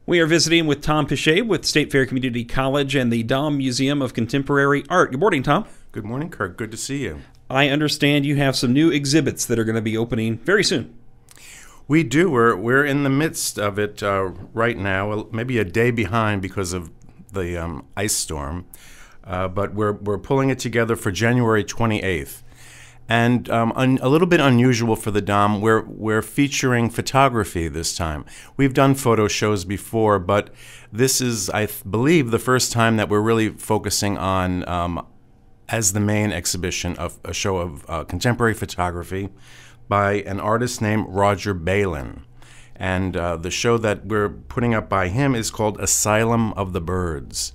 We are visiting with Tom Pichet with State Fair Community College and the Daum Museum of Contemporary Art. Good morning, Tom. Good morning, Kirk. Good to see you. I understand you have some new exhibits that are going to be opening very soon. We do. We're in the midst of it right now, maybe a day behind because of the ice storm, but we're pulling it together for January 28th. And a little bit unusual for the Daum, we're featuring photography this time. We've done photo shows before, but this is, I believe, the first time that we're really focusing on, as the main exhibition, of a show of contemporary photography by an artist named Roger Ballen. And the show that we're putting up by him is called Asylum of the Birds.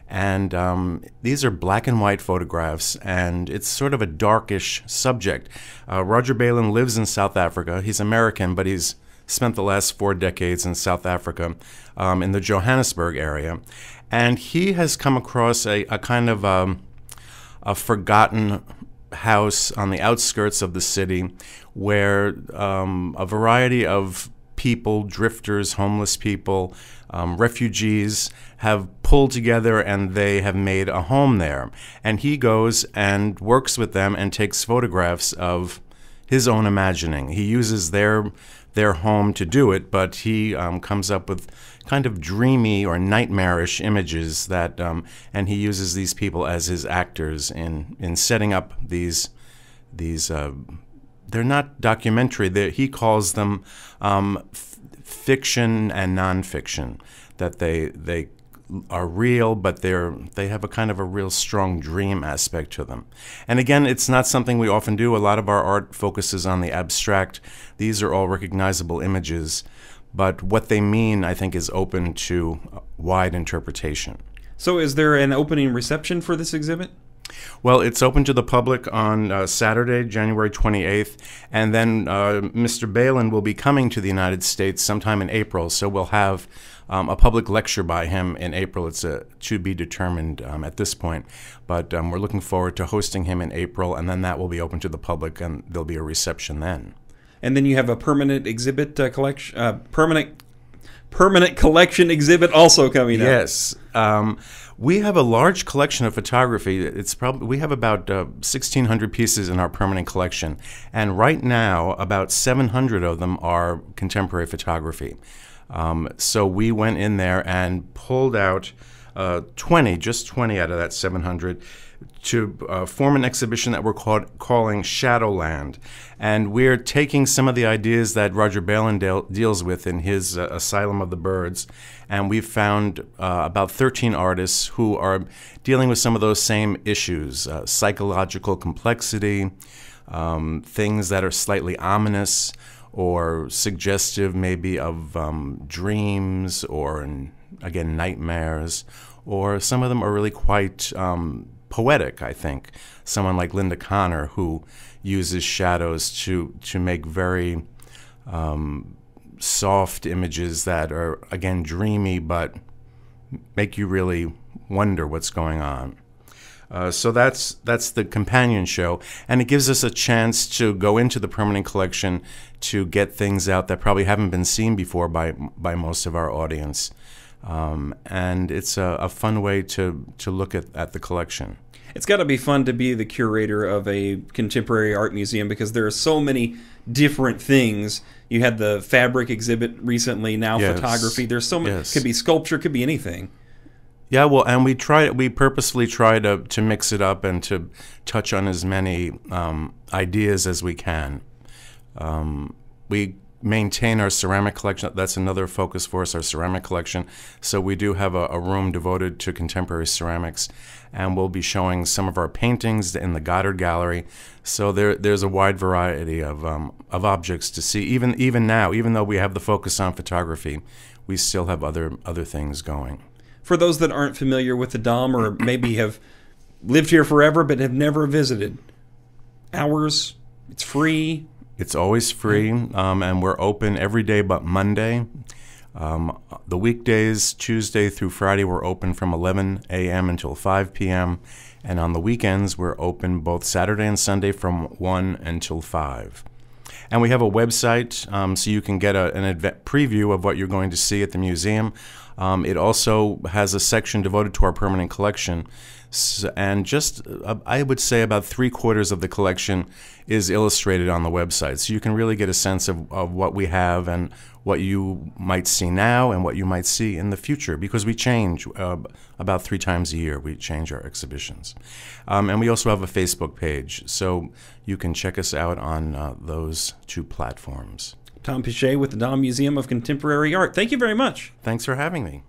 And these are black and white photographs, and it's sort of a darkish subject. Roger Ballen lives in South Africa. He's American, but he's spent the last 4 decades in South Africa, in the Johannesburg area. And he has come across a kind of a forgotten house on the outskirts of the city where a variety of people, drifters, homeless people, refugees, have pulled together and they have made a home there. And he goes and works with them and takes photographs of his own imagining. He uses their home to do it, but he comes up with kind of dreamy or nightmarish images that, and he uses these people as his actors in setting up these. They're not documentary. He calls them fiction and nonfiction. That they are real, but they have a kind of a real strong dream aspect to them. And again, it's not something we often do. A lot of our art focuses on the abstract. These are all recognizable images, but what they mean, I think, is open to wide interpretation. So is there an opening reception for this exhibit? Well, it's open to the public on Saturday, January 28th, and then Mr. Balin will be coming to the United States sometime in April, so we'll have a public lecture by him in April. It's to be determined at this point, but we're looking forward to hosting him in April, and then that will be open to the public, and there'll be a reception then. And then you have a permanent exhibit collection, permanent collection exhibit also coming up. Yes. We have a large collection of photography. We have about 1,600 pieces in our permanent collection, and right now about 700 of them are contemporary photography. So we went in there and pulled out 20 out of that 700 to form an exhibition that we're calling Shadowland. And we're taking some of the ideas that Roger Ballen deals with in his Asylum of the Birds, and we've found about 13 artists who are dealing with some of those same issues, psychological complexity, things that are slightly ominous or suggestive maybe of dreams or, again, nightmares, or some of them are really quite poetic, I think. Someone like Linda Connor, who uses shadows to make very soft images that are, again, dreamy but make you really wonder what's going on. So that's the companion show, and it gives us a chance to go into the permanent collection to get things out that probably haven't been seen before by most of our audience. And it's a fun way to look at the collection. It's got to be fun to be the curator of a contemporary art museum because there are so many different things. You had the fabric exhibit recently, now Yes. photography. There's so many. Yes. Could be sculpture, could be anything. Yeah, well, and we purposefully try to mix it up and to touch on as many ideas as we can. We maintain our ceramic collection. That's another focus for us, our ceramic collection. So we do have a room devoted to contemporary ceramics, and we'll be showing some of our paintings in the Goddard Gallery. So there's a wide variety of objects to see. Even now, even though we have the focus on photography, we still have other things going. For those that aren't familiar with the Daum or maybe have lived here forever but have never visited, hours, it's free. It's always free, and we're open every day but Monday. The weekdays, Tuesday through Friday, we're open from 11 a.m. until 5 p.m., and on the weekends, we're open both Saturday and Sunday from 1 until 5. And we have a website, so you can get an preview of what you're going to see at the museum. It also has a section devoted to our permanent collection. And just, I would say about 3/4 of the collection is illustrated on the website. So you can really get a sense of what we have and what you might see now and what you might see in the future, because we change about 3 times a year. We change our exhibitions. And we also have a Facebook page, so you can check us out on those 2 platforms. Tom Pichet with the Daum Museum of Contemporary Art. Thank you very much. Thanks for having me.